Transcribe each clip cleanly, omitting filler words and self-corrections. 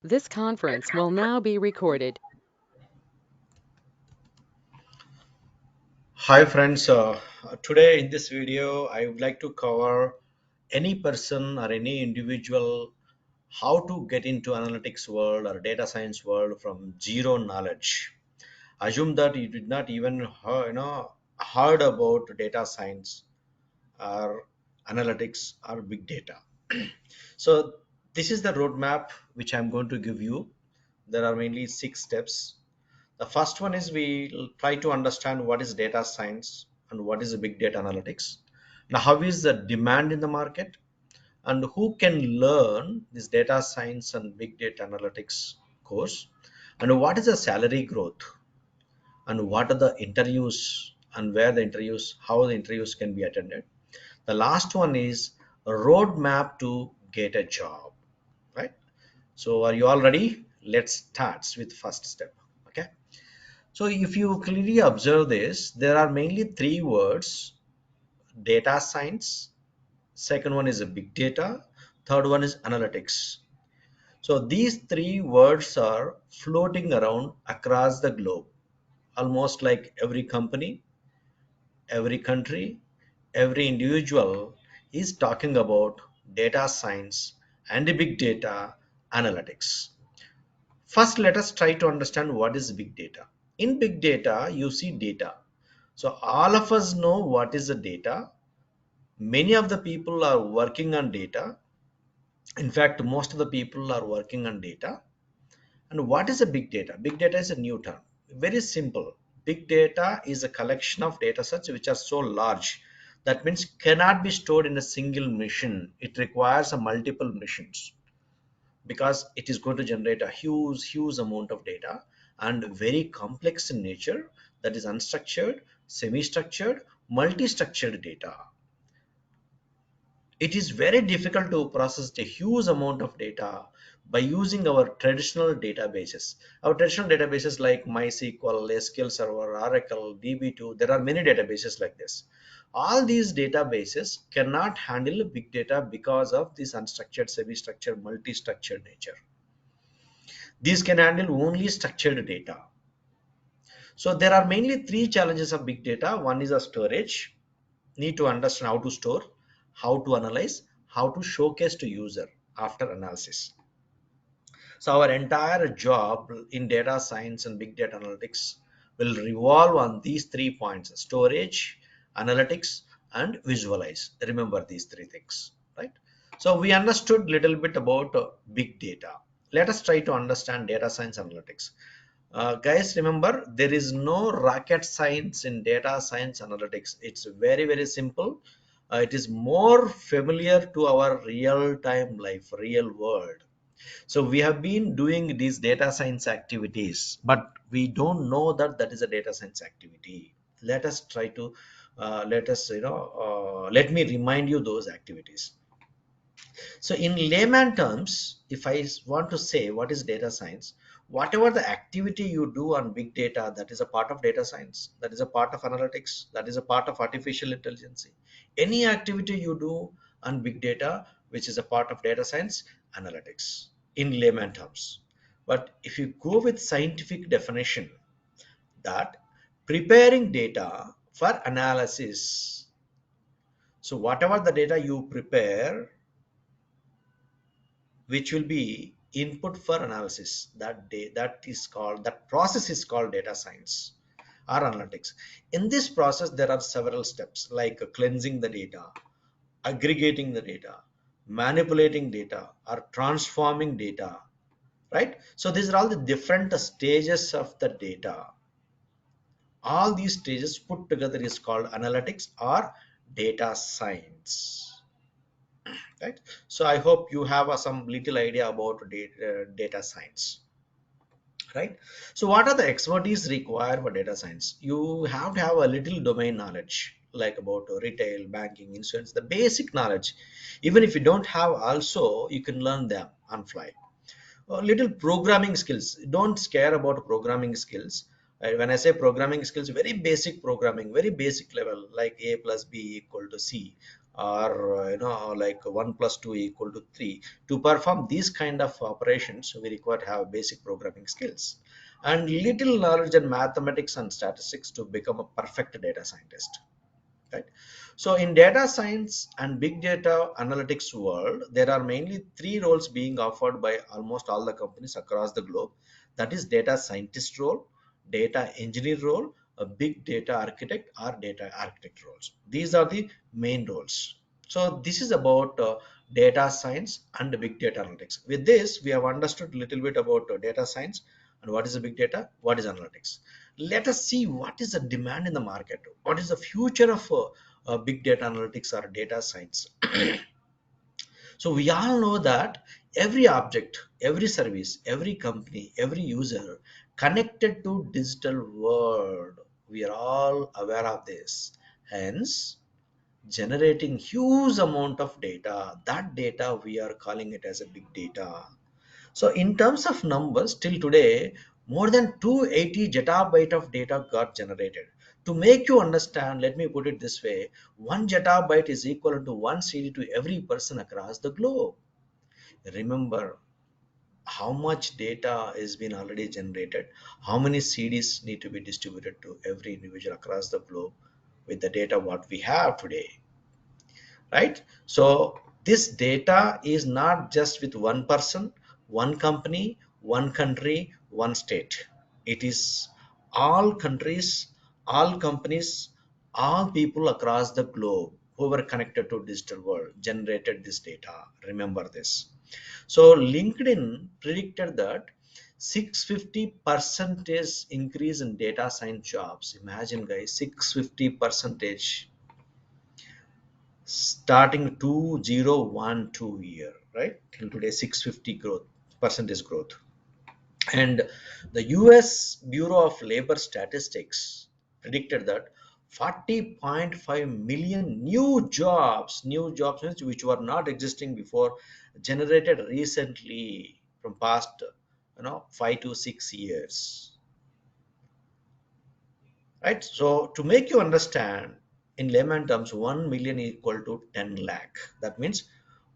This conference will now be recorded. Hi friends, today in this video I would like to cover any person or any individual how to get into analytics world or data science world from zero knowledge. Assume that you did not even heard about data science or analytics or big data. So this is the roadmap which I'm going to give you. There are mainly 6 steps. The first one is we try to understand what is data science and what is big data analytics. Now, how is the demand in the market and who can learn this data science and big data analytics course, and what is the salary growth, and what are the interviews and where the interviews, how the interviews can be attended. The last one is a roadmap to get a job, right? So, are you all ready? Let's start with first step. Okay. So if you clearly observe this, there are mainly 3 words: data science, second one is a big data, third one is analytics. So these 3 words are floating around across the globe. Almost like every company, every country, every individual is talking about data science and the big data analytics. First, let us try to understand what is big data. In big data, you see data. So all of us know what is the data. Many of the people are working on data. In fact, most of the people are working on data. And what is a big data? Big data is a new term. Very simple. Big data is a collection of data sets which are so large. That means cannot be stored in a single machine. It requires a multiple machines because it is going to generate a huge amount of data and very complex in nature, that is unstructured, semi-structured, multi-structured data. It is very difficult to process a huge amount of data by using our traditional databases. Our traditional databases like MySQL, SQL Server, Oracle, DB2, there are many databases like this. All these databases cannot handle big data because of this unstructured, semi-structured, multi-structured nature. These can handle only structured data. So there are mainly 3 challenges of big data. One is a storage. Need to understand how to store, how to analyze, how to showcase to user after analysis. So our entire job in data science and big data analytics will revolve on these 3 points: storage, analytics, and visualize. Remember these 3 things, right? So we understood little bit about big data. Let us try to understand data science analytics. Guys, remember there is no rocket science in data science analytics. It's very simple. It is more familiar to our real time life, real world. So we have been doing these data science activities, but we don't know that that is a data science activity. Let us try to let me remind you those activities. So in layman terms, if I want to say what is data science, whatever the activity you do on big data, that is a part of data science, that is a part of analytics, that is a part of artificial intelligence. Any activity you do on big data, which is a part of data science, analytics, in layman terms. But if you go with scientific definition, that preparing data for analysis. So whatever the data you prepare, which will be input for analysis, that process is called data science or analytics. In this process there are several steps like cleansing the data, aggregating the data, manipulating data, or transforming data, right? So these are all the different stages of the data. All these stages put together is called analytics or data science, right? So I hope you have some little idea about data science, right? So what are the expertise required for data science? You have to have a little domain knowledge like about retail, banking, insurance, the basic knowledge. Even if you don't have, also you can learn them on fly. A little programming skills, don't scare about programming skills. When I say programming skills, very basic programming, very basic level, like a plus b equal to c, or like 1 plus 2 equal to 3. To perform these kind of operations, we require to have basic programming skills and little knowledge in mathematics and statistics to become a perfect data scientist, right? So in data science and big data analytics world, there are mainly three roles being offered by almost all the companies across the globe. That is data scientist role, data engineer role, a big data architect or data architect roles. These are the main roles. So this is about data science and big data analytics. With this, we have understood a little bit about data science and what is the big data, what is analytics. Let us see what is the demand in the market, what is the future of big data analytics or data science. So we all know that every object, every service, every company, every user connected to digital world, we are all aware of this. Hence, generating huge amount of data, that data we are calling it as a big data. So in terms of numbers, till today, more than 280 zettabyte of data got generated. To make you understand, let me put it this way: one zettabyte is equal to one CD to every person across the globe. Remember how much data has been already generated, how many CDs need to be distributed to every individual across the globe with the data what we have today, right? So this data is not just with one person, one company, one country, one state. It is all countries, all companies, all people across the globe who were connected to digital world generated this data. Remember this. So LinkedIn predicted that 650 percentage increase in data science jobs. Imagine guys, 650 percentage starting 2012 year, right, till today, 650 growth percentage growth. And the US Bureau of Labor Statistics predicted that 40.5 million new jobs means which were not existing before, generated recently from past 5 to 6 years, right? So to make you understand, in layman terms, 1 million equal to 10 lakh. That means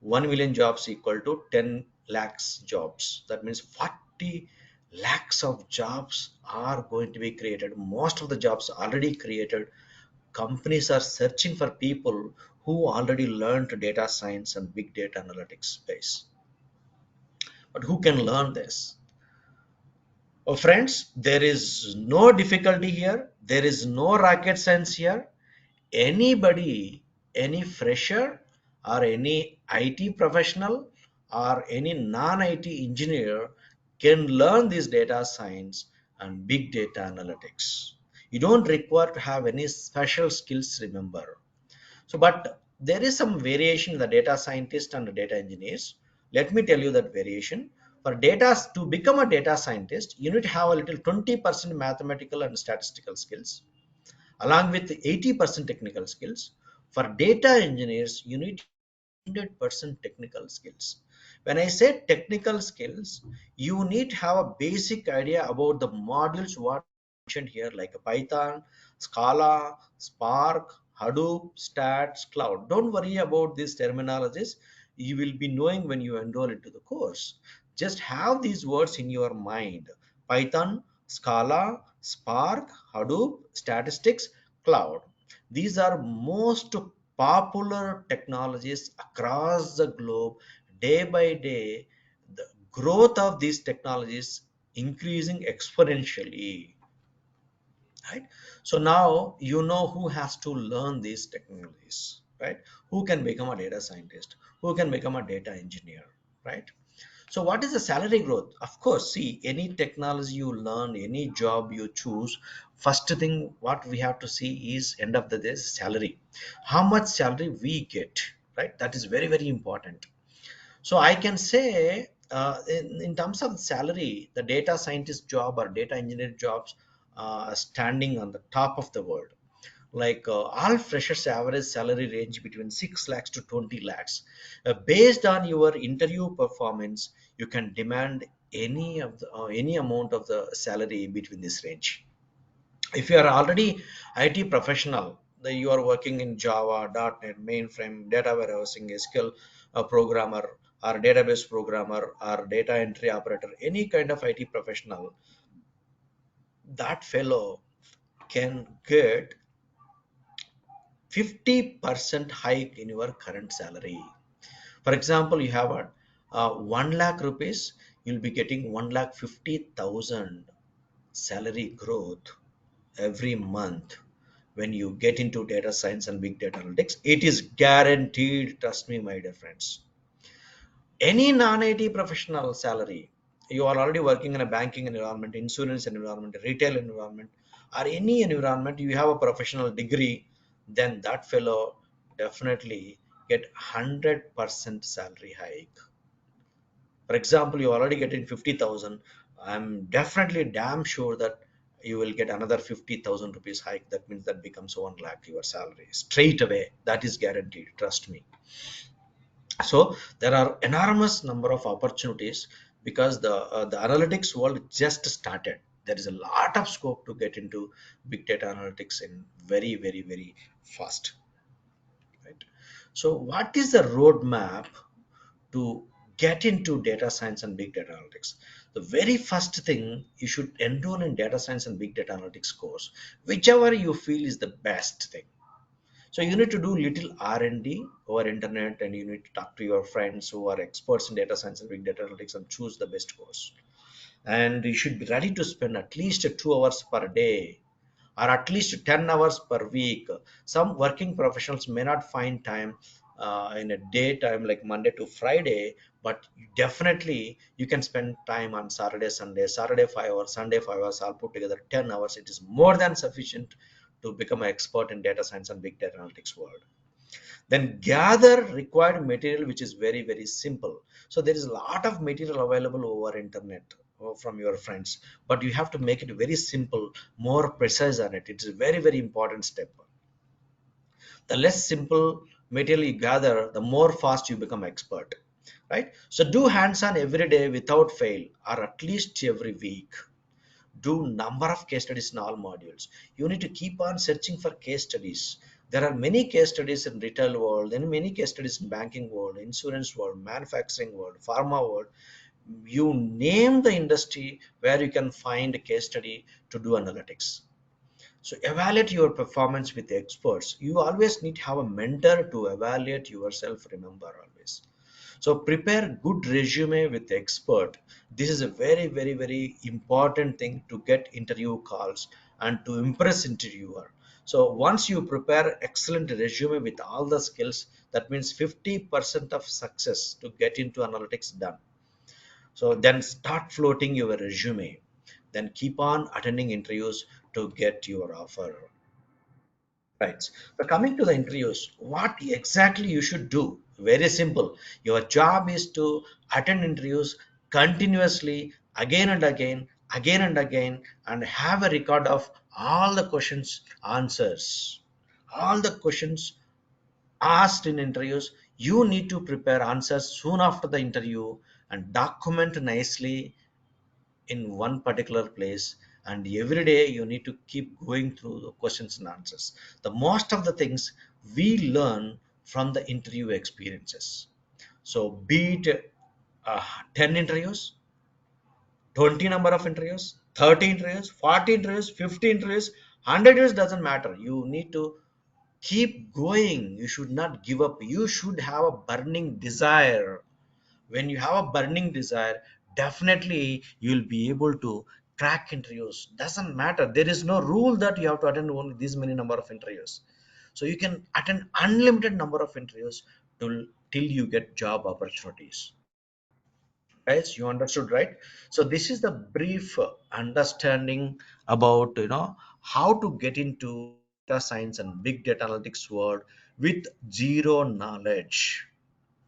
1 million jobs equal to 10 lakhs jobs. That means 40 lakhs of jobs are going to be created. Most of the jobs already created. Companies are searching for people who already learned data science and big data analytics space. But who can learn this? Oh, friends, there is no difficulty here. There is no rocket science here. Anybody, any fresher or any IT professional or any non-IT engineer can learn this data science and big data analytics. You don't require to have any special skills, remember. So, but there is some variation in the data scientist and the data engineers. Let me tell you that variation. For data to become a data scientist, you need to have a little 20% mathematical and statistical skills, along with 80% technical skills. For data engineers, you need 100% technical skills. When I say technical skills, you need to have a basic idea about the modules what mentioned here, like Python, Scala, Spark, Hadoop, Stats, Cloud. Don't worry about these terminologies. You will be knowing when you enroll into the course. Just have these words in your mind: Python, Scala, Spark, Hadoop, Statistics, Cloud. These are most popular technologies across the globe. Day by day, the growth of these technologies increasing exponentially, right? So now you know who has to learn these technologies, right? Who can become a data scientist, who can become a data engineer, right? So what is the salary growth? Of course, see, any technology you learn, any job you choose, first thing what we have to see is end of the day salary. How much salary we get, right? That is very, very important. So I can say, in terms of salary, the data scientist job or data engineer jobs standing on the top of the world. Like all freshers average salary range between 6 lakhs to 20 lakhs. Based on your interview performance, you can demand any amount of the salary between this range. If you are already IT professional, you are working in Java, .NET, mainframe, data warehousing, SQL programmer, or database programmer, or data entry operator, any kind of IT professional, that fellow can get 50% hike in your current salary. For example, you have a 1 lakh rupees, you'll be getting 1,50,000 salary growth every month. When you get into data science and big data analytics, it is guaranteed. Trust me, my dear friends. Any non-IT professional salary, you are already working in a banking environment, insurance environment, retail environment, or any environment, you have a professional degree, then that fellow definitely get 100% salary hike. For example, you already getting 50,000. I'm definitely damn sure that you will get another 50,000 rupees hike. That means that becomes 1 lakh your salary straight away. That is guaranteed. Trust me. So there are enormous number of opportunities because the analytics world just started. There is a lot of scope to get into big data analytics in very fast. Right. So what is the roadmap to get into data science and big data analytics? The very first thing, you should enroll in data science and big data analytics course, whichever you feel is the best thing. So you need to do little R&D over internet, and you need to talk to your friends who are experts in data science and big data analytics and choose the best course. And you should be ready to spend at least 2 hours per day or at least 10 hours per week. Some working professionals may not find time in a daytime like Monday to Friday, but definitely you can spend time on Saturday, Sunday, Saturday 5 hours, Sunday 5 hours, all put together 10 hours. It is more than sufficient to become an expert in data science and big data analytics world. Then gather required material, which is very simple. So there is a lot of material available over internet or from your friends, but you have to make it very simple, more precise on it. It's a very important step. The less simple material you gather, the more fast you become expert, right? So do hands-on every day without fail, or at least every week. Do number of case studies in all modules. You need to keep on searching for case studies. There are many case studies in retail world, and many case studies in banking world, insurance world, manufacturing world, pharma world. You name the industry where you can find a case study to do analytics. So evaluate your performance with experts. You always need to have a mentor to evaluate yourself, remember always. So prepare good resume with expert. This is a very important thing to get interview calls and to impress interviewer. So once you prepare excellent resume with all the skills, that means 50% of success to get into analytics done. So then start floating your resume. Then keep on attending interviews to get your offer. Right. So coming to the interviews, what exactly you should do? Very simple. Your job is to attend interviews continuously, again and again, and have a record of all the questions, answers, all the questions asked in interviews. You need to prepare answers soon after the interview and document nicely in one particular place, and every day you need to keep going through the questions and answers. The most of the things we learn from the interview experiences. So be it 10 interviews, 20 number of interviews, 30 interviews, 40 interviews, 50 interviews, 100 interviews, doesn't matter. You need to keep going. You should not give up. You should have a burning desire. When you have a burning desire, definitely you'll be able to crack interviews. Doesn't matter, there is no rule that you have to attend only this many number of interviews. So you can attend unlimited number of interviews till you get job opportunities. Guys, you understood, right? So this is the brief understanding about how to get into data science and big data analytics world with zero knowledge.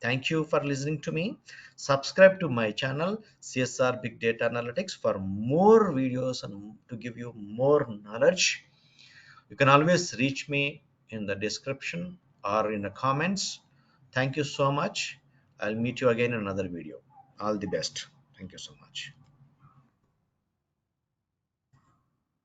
Thank you for listening to me. Subscribe to my channel CSR Big Data Analytics for more videos and to give you more knowledge. You can always reach me in the description or in the comments. Thank you so much. I'll meet you again in another video. All the best. Thank you so much.